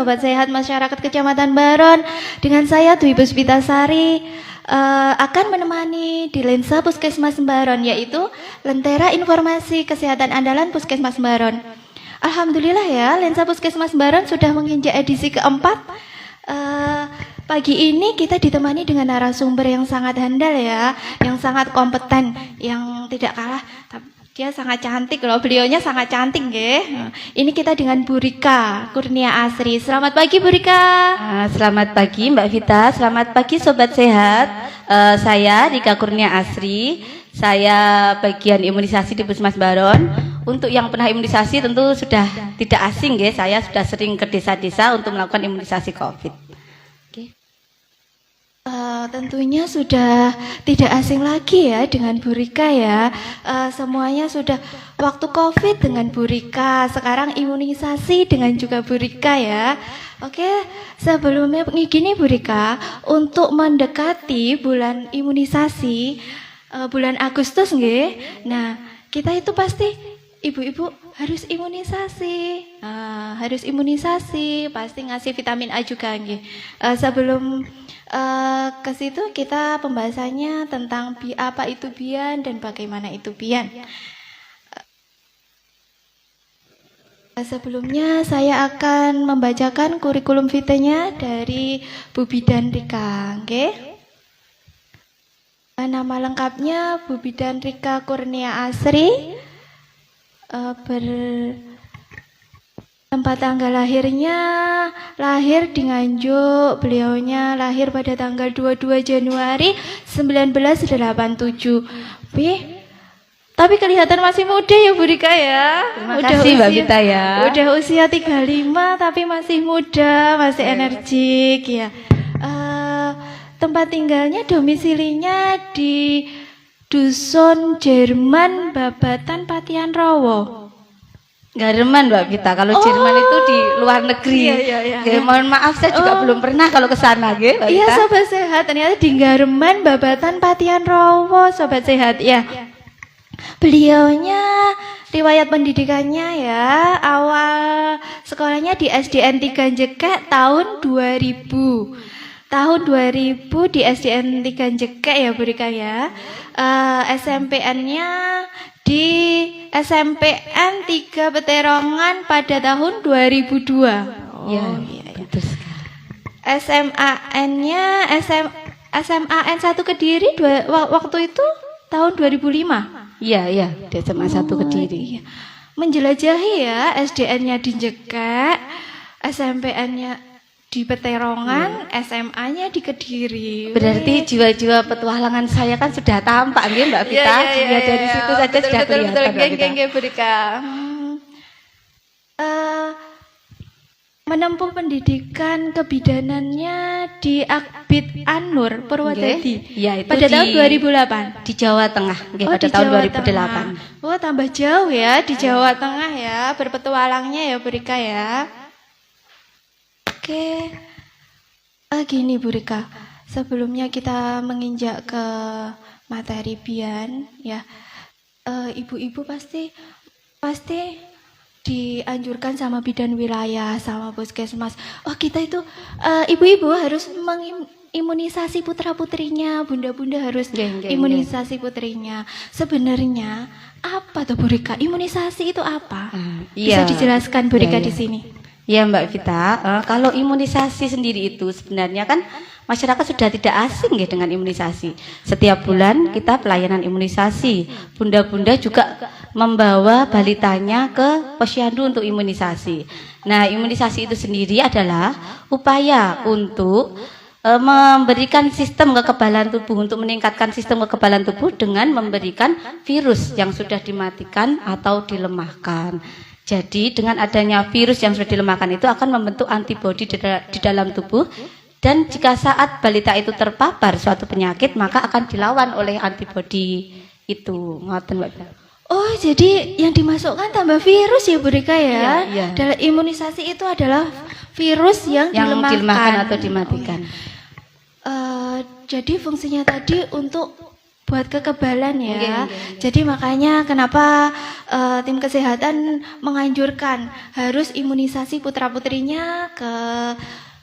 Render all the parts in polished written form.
Sobat Sehat Masyarakat Kecamatan Baron. Dengan saya Dwi Puspitasari akan menemani di Lensa Puskesmas Baron, yaitu Lentera Informasi Kesehatan Andalan Puskesmas Baron. Alhamdulillah ya, Lensa Puskesmas Baron sudah menginjak edisi keempat. Pagi ini kita ditemani dengan narasumber yang sangat handal ya, yang sangat kompeten, yang tidak kalah. Dia sangat cantik loh, beliaunya sangat cantik nggih. Ini kita dengan Bu Rika Kurnia Asri. Selamat pagi Bu Rika. Selamat pagi Mbak Vita, selamat pagi Sobat Sehat. Saya Rika Kurnia Asri, saya bagian imunisasi di Puskesmas Baron. Untuk yang pernah imunisasi tentu sudah tidak asing nggih, saya sudah sering ke desa-desa untuk melakukan imunisasi COVID. Tentunya sudah tidak asing lagi ya dengan Bu Rika ya. Semuanya sudah waktu COVID dengan Bu Rika, sekarang imunisasi dengan juga Bu Rika ya. Oke, sebelumnya gini Bu Rika, untuk mendekati bulan imunisasi, bulan Agustus nggih. Nah, kita itu pasti ibu-ibu harus imunisasi, pasti ngasih vitamin A juga nggih. Sebelum ke situ kita pembahasannya tentang apa itu bian dan bagaimana itu bian. Sebelumnya saya akan membacakan kurikulum vitae-nya dari Bu Bidan Rika, oke? Nama lengkapnya Bu Bidan Rika Kurnia Asri. Tempat tanggal lahirnya, lahir di Nganjuk. Beliaunya lahir pada tanggal 22 Januari 1987. Tapi kelihatan masih muda ya Bu Rika ya. Terima kasih Mbak Vita ya. Udah usia 35 tapi masih muda, masih energik ya. Tempat tinggalnya, domisilinya di Dusun Jerman, Babatan, Patian Rowo. Jerman Mbak Vita, kalau Jerman itu di luar negeri. Iya. Mohon maaf saya juga belum pernah kalau ke sana nggih, Mbak Vita. Iya Sobat Sehat, ternyata di Jerman, Babatan, Patian Rowo, Sobat Sehat ya. Beliaunya riwayat pendidikannya ya, awal sekolahnya di SDN 3 Jekek tahun 2000. Tahun 2000 di SDN 3 Jekek ya Bu Rika ya. SMPN-nya di SMPN 3 Peterongan pada tahun 2002. Iya. Betul sekali. SMAN-nya SMAN 1 Kediri waktu itu tahun 2005. Iya, di SMA 1 Kediri. Iya. Menjelajahi ya, SDN-nya di Jekek, SMPN-nya di Peterongan, SMA-nya di Kediri. Berarti jiwa-jiwa petualangan saya kan sudah tampak nggih Mbak Vita. Iya. Dari situ saja sudah kelihatan. Betul, geng Bu Rika. Menempuh pendidikan kebidanannya di Akbid An-Nur Purwodadi. Iya, itu pada tahun 2008 di Jawa Tengah nggih, pada di tahun Jawa 2008. Tengah. Wah, tambah jauh ya di Jawa Tengah ya, berpetualangnya ya Bu Rika ya. Oke. Gini Bu Rika, sebelumnya kita menginjak ke materi bian ya. Ibu-ibu pasti dianjurkan sama bidan wilayah, sama puskesmas. Oh, kita itu ibu-ibu harus mengimunisasi putra-putrinya, bunda-bunda harus imunisasi putrinya. Sebenarnya apa tuh Bu Rika? Imunisasi itu apa? Bisa dijelaskan Bu Rika di sini? Ya Mbak Vita, kalau imunisasi sendiri itu sebenarnya kan masyarakat sudah tidak asing ya dengan imunisasi. Setiap bulan kita pelayanan imunisasi. Bunda-bunda juga membawa balitanya ke posyandu untuk imunisasi. Nah, imunisasi itu sendiri adalah upaya untuk memberikan sistem kekebalan tubuh, untuk meningkatkan sistem kekebalan tubuh dengan memberikan virus yang sudah dimatikan atau dilemahkan. Jadi dengan adanya virus yang sudah dilemahkan itu akan membentuk antibodi di dalam tubuh, dan jika saat balita itu terpapar suatu penyakit maka akan dilawan oleh antibodi itu. Ngoten Mbak. Oh, jadi yang dimasukkan tambah virus ya Bu Rika ya? Iya. Dalam imunisasi itu adalah virus yang dilemahkan atau dimatikan. Jadi fungsinya tadi untuk buat kekebalan ya. Nggih. Jadi makanya kenapa tim kesehatan menganjurkan harus imunisasi putra-putrinya ke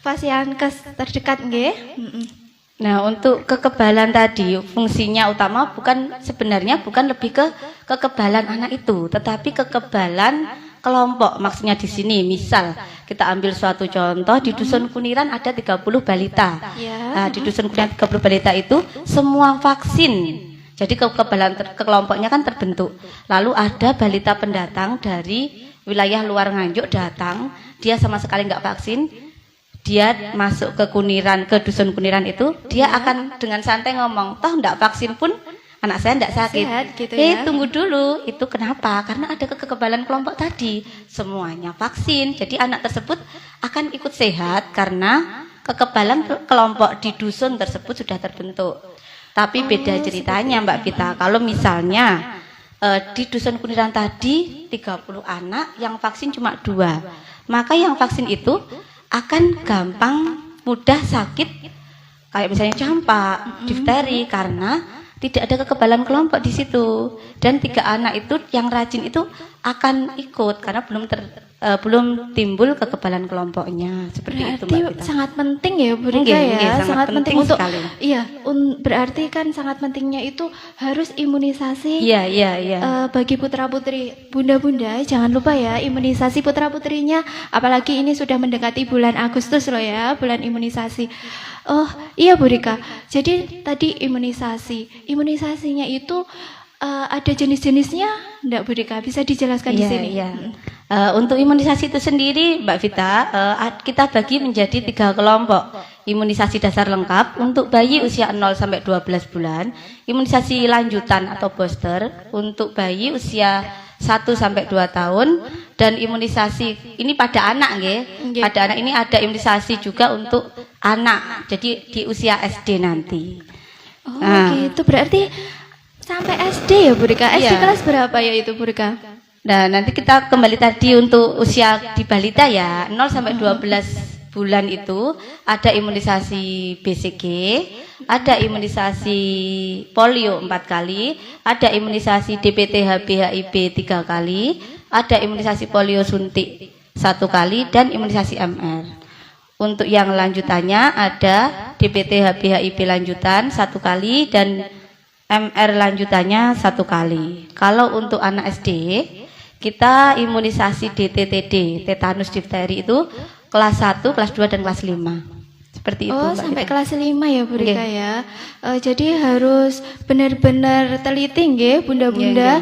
Fasiankes terdekat nggih. Nah, untuk kekebalan tadi fungsinya utama sebenarnya bukan lebih ke kekebalan anak itu, tetapi kekebalan kelompok. Maksudnya di sini misal kita ambil suatu contoh di Dusun Kuniran ada 30 balita. Nah, di Dusun Kuniran 30 balita itu semua vaksin. Jadi kekebalan kelompoknya kan terbentuk. Lalu ada balita pendatang dari wilayah luar Nganjuk datang, dia sama sekali nggak vaksin. Dia masuk ke Kuniran, ke Dusun Kuniran itu, dia akan dengan santai ngomong, toh enggak vaksin pun anak saya enggak sakit. Sehat, gitu ya. Tunggu dulu, itu kenapa? Karena ada kekebalan kelompok tadi, semuanya vaksin. Jadi anak tersebut akan ikut sehat karena kekebalan kelompok di dusun tersebut sudah terbentuk. Tapi beda ceritanya Mbak Vita, kalau misalnya di Dusun Kuniran tadi 30 anak yang vaksin cuma 2, maka yang vaksin itu akan gampang mudah sakit kayak misalnya campak, difteri karena tidak ada kekebalan kelompok di situ. Dan 3 anak itu yang rajin itu akan ikut karena belum timbul kekebalan kelompoknya. Seperti itu Berarti Mbak Vita. sangat penting ya Bu Rika ya, sangat penting untuk sekali. iya, berarti kan sangat pentingnya itu harus imunisasi. Iya. Bagi putra-putri, bunda-bunda jangan lupa ya imunisasi putra-putrinya, apalagi ini sudah mendekati bulan Agustus loh ya, bulan imunisasi. Oh iya Bu Rika, jadi tadi imunisasinya itu ada jenis-jenisnya enggak Bu Rika? Bisa dijelaskan di sini? Iya. Untuk imunisasi itu sendiri Mbak Vita, kita bagi menjadi 3 kelompok. Imunisasi dasar lengkap untuk bayi usia 0 sampai 12 bulan, imunisasi lanjutan atau booster untuk bayi usia 1 sampai 2 tahun, dan imunisasi ini pada anak nggih. Pada anak ini ada imunisasi juga untuk anak. Jadi di usia SD nanti. Oh, gitu. Berarti sampai SD ya Bu Rika? SD Iya. kelas berapa ya itu Bu Rika? Nah, nanti kita kembali tadi untuk usia di balita ya, 0 sampai 12 bulan itu ada imunisasi BCG, ada imunisasi polio 4 kali, ada imunisasi DPT HB HIV 3 kali, ada imunisasi polio suntik 1 kali, dan imunisasi MR. Untuk yang lanjutannya ada DPT HB HIV lanjutan 1 kali dan MR lanjutannya 1 kali. Kalau untuk anak SD, kita imunisasi DTTD, tetanus difteri itu kelas 1, kelas 2, dan kelas 5. Seperti itu Oh, Mbak sampai Vita. kelas 5 ya Bu Rika Nggih. ya. Jadi harus benar-benar teliti nggih bunda-bunda.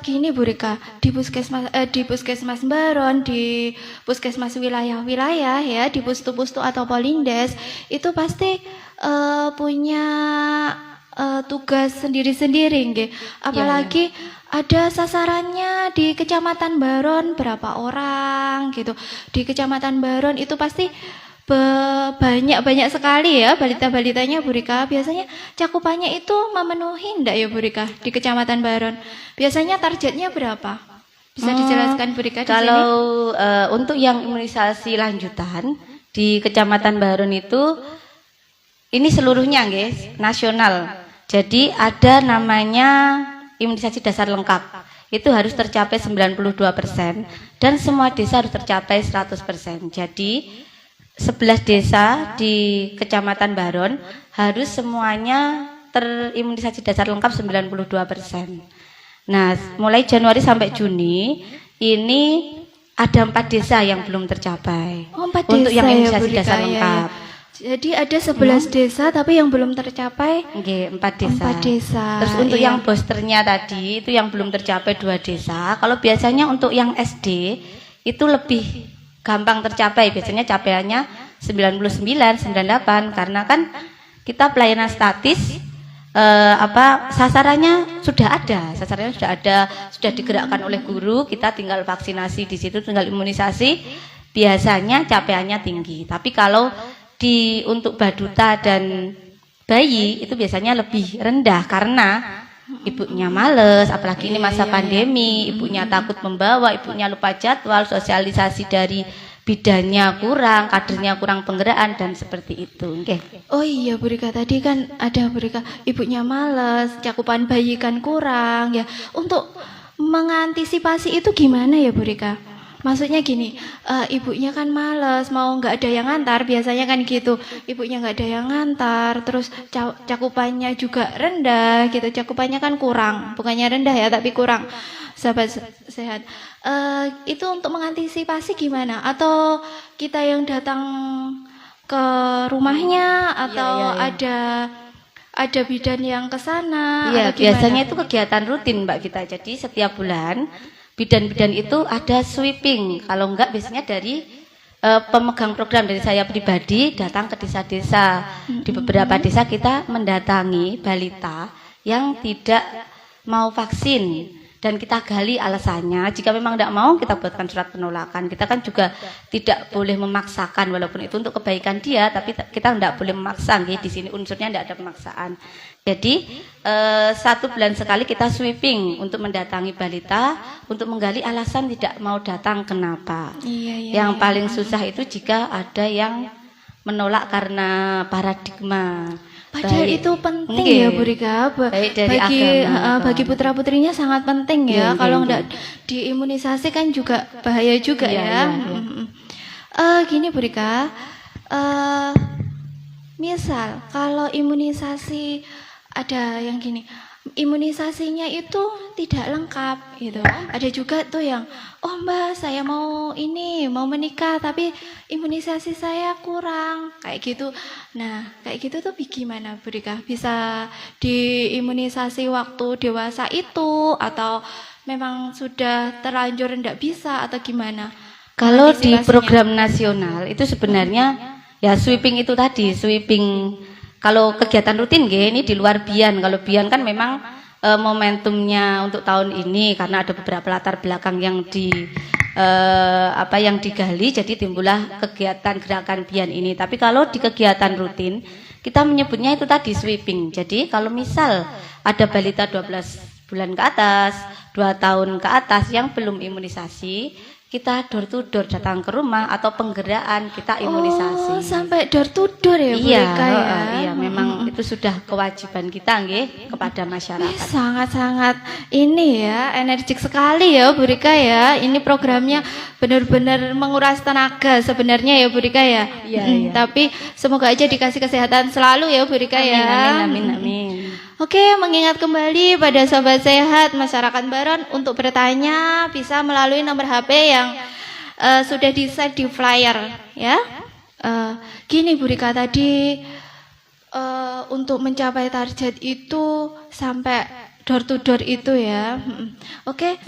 Gini Bu Rika, di puskesmas Baron, di puskesmas wilayah-wilayah ya, di pustu-pustu atau polindes itu pasti punya tugas sendiri-sendiri nggih. Apalagi ada sasarannya di Kecamatan Baron berapa orang gitu. Di Kecamatan Baron itu pasti banyak sekali ya balita-balitanya Bu Rika. Biasanya cakupannya itu memenuhi enggak ya Bu Rika di Kecamatan Baron? Biasanya targetnya berapa? Bisa dijelaskan Bu Rika di sini? Kalau untuk yang imunisasi lanjutan di Kecamatan Baron itu ini seluruhnya guys, nasional. Jadi ada namanya imunisasi dasar lengkap. Itu harus tercapai 92% dan semua desa harus tercapai 100%. Jadi 11 desa di Kecamatan Baron harus semuanya terimunisasi dasar lengkap 92%. Nah, mulai Januari sampai Juni ini ada 4 desa yang belum tercapai. Oh, 4 untuk desa yang ya, imunisasi Bu Rika, dasar ya. lengkap. Jadi ada 11 desa tapi yang belum tercapai Oke, 4 desa. 4 desa. Terus untuk iya. yang boosternya tadi itu yang belum tercapai 2 desa. Kalau biasanya untuk yang SD itu lebih gampang tercapai. Biasanya capaiannya 99, 98 karena kan kita pelayanan statis sasarannya sudah ada, sudah digerakkan oleh guru, kita tinggal vaksinasi di situ, tinggal imunisasi. Biasanya capaiannya tinggi. Tapi kalau untuk baduta dan bayi itu biasanya lebih rendah karena ibunya males, apalagi ini masa pandemi, ibunya takut membawa, ibunya lupa jadwal, sosialisasi dari bidannya kurang, kadernya kurang penggerak dan seperti itu. Nggih. Oh iya Bu Rika, tadi kan ada Bu Rika, ibunya males, cakupan bayi kan kurang ya. Untuk mengantisipasi itu gimana ya Bu Rika? Maksudnya gini, ibunya kan males, mau nggak ada yang ngantar, biasanya kan gitu. Ibunya nggak ada yang ngantar, terus cakupannya juga rendah gitu. Cakupannya kan kurang, bukannya rendah ya, tapi kurang. Sahabat sehat. Itu untuk mengantisipasi gimana? Atau kita yang datang ke rumahnya atau ada bidan yang ke sana? Iya, atau gimana? biasanya itu kegiatan rutin Mbak Gita. Jadi setiap bulan bidan-bidan itu ada sweeping. Kalau enggak biasanya dari pemegang program dari saya pribadi datang ke desa-desa. Di beberapa desa kita mendatangi balita yang tidak mau vaksin. Dan kita gali alasannya. Jika memang tidak mau, kita buatkan surat penolakan. Kita kan juga tidak boleh memaksakan, walaupun itu untuk kebaikan dia, tapi kita tidak boleh memaksa. Di sini unsurnya tidak ada pemaksaan. Jadi 1 bulan sekali kita sweeping untuk mendatangi balita, untuk menggali alasan tidak mau datang kenapa. Yang paling susah itu jika ada yang menolak karena paradigma. Padahal itu penting ya Bu Rika, bagi putra-putrinya sangat penting ya. Kalau enggak diimunisasi kan juga bahaya juga ya. Gini Bu Rika, misal kalau imunisasi ada yang gini, imunisasinya itu tidak lengkap gitu. Ada juga tuh yang, oh Mbak saya mau menikah tapi imunisasi saya kurang kayak gitu. Nah kayak gitu tuh gimana Bu Rika? Bisa diimunisasi waktu dewasa itu atau memang sudah terlanjur tidak bisa atau gimana? Kalau di program nasional itu sebenarnya ya sweeping itu tadi, sweeping. Kalau kegiatan rutin ini di luar BIAN. Kalau BIAN kan memang momentumnya untuk tahun ini karena ada beberapa latar belakang yang yang digali, jadi timbullah kegiatan gerakan BIAN ini. Tapi kalau di kegiatan rutin kita menyebutnya itu tadi sweeping. Jadi kalau misal ada balita 12 bulan ke atas, 2 tahun ke atas yang belum imunisasi, kita door to door datang ke rumah atau penggeraan kita imunisasi. Oh, sampai door to door ya Bu Rika ya. Iya, memang itu sudah kewajiban kita nggih kepada masyarakat. Sangat-sangat ini ya, energik sekali ya Bu Rika ya. Ini programnya benar-benar menguras tenaga sebenarnya ya Bu Rika ya. Iya. Tapi semoga aja dikasih kesehatan selalu ya Bu Rika ya. Amin. Oke, mengingat kembali pada Sobat Sehat Masyarakat Baron, untuk bertanya bisa melalui nomor HP yang sudah di-share di flyer ya. Gini Bu Rika, tadi untuk mencapai target itu sampai door to door itu ya. Oke.